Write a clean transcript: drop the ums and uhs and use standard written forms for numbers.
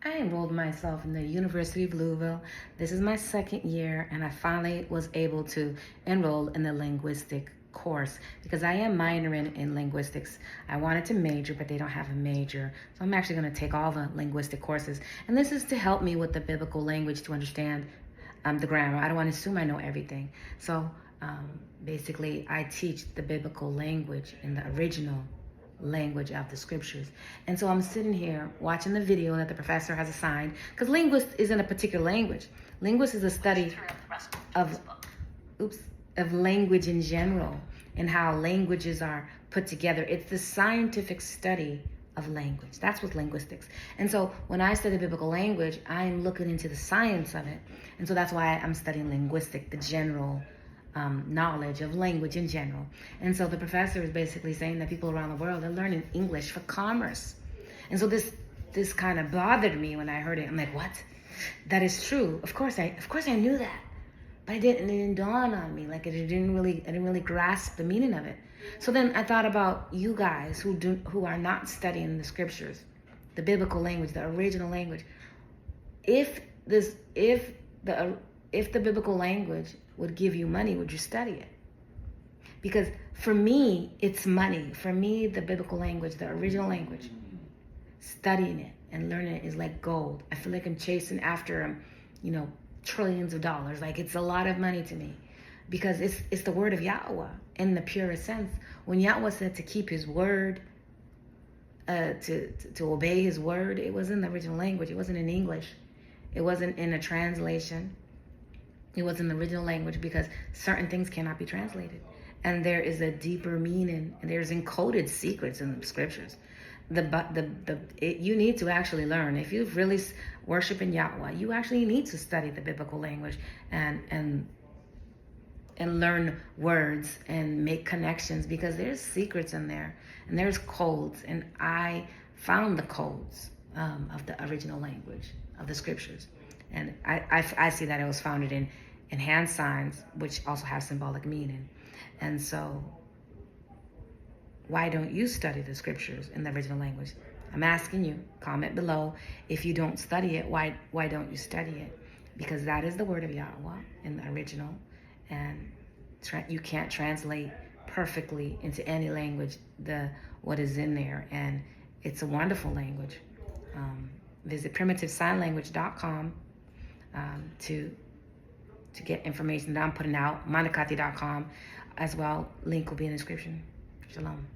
I enrolled myself in the University of Louisville. This is my second year, and I finally was able to enroll in the linguistic course because I am minoring in linguistics. I wanted to major, but they don't have a major. So I'm actually going to take all the linguistic courses. And this is to help me with the biblical language to understand the grammar. I don't want to assume I know everything. So basically, I teach the biblical language in the original language of the scriptures. And so I'm sitting here watching the video that the professor has assigned, because linguist isn't a particular language. Linguist is a study of language in general and how languages are put together. It's the scientific study of language. That's what linguistics. And so when I study biblical language, I'm looking into the science of it. And so that's why I'm studying linguistic, the general knowledge of language in general. And so the professor is basically saying that people around the world are learning English for commerce. And so this kind of bothered me when I heard it. I'm like, what? That is true. Of course I knew that. But it didn't dawn on me. Like I didn't really grasp the meaning of it. So then I thought about you guys who are not studying the scriptures, the biblical language, the original language. If the biblical language would give you money, would you study it? Because for me, it's money. For me, the biblical language, the original language, studying it and learning it is like gold. I feel like I'm chasing after trillions of dollars. Like it's a lot of money to me because it's the word of Yahweh in the purest sense. When Yahweh said to keep his word, to obey his word, it was in the original language. It wasn't in English. It wasn't in a translation. It was in the original language because certain things cannot be translated. And there is a deeper meaning, and there's encoded secrets in the scriptures. You need to actually learn. If you've really worshiping Yahweh, you actually need to study the biblical language and learn words and make connections, because there's secrets in there and there's codes. And I found the codes of the original language of the scriptures. And I see that it was founded in hand signs, which also have symbolic meaning. And so why don't you study the scriptures in the original language? I'm asking you, comment below. If you don't study it, why don't you study it? Because that is the word of Yahweh in the original. And you can't translate perfectly into any language what is in there. And it's a wonderful language. Visit primitivesignlanguage.com to get information that I'm putting out, monikati.com as well. Link will be in the description. Shalom.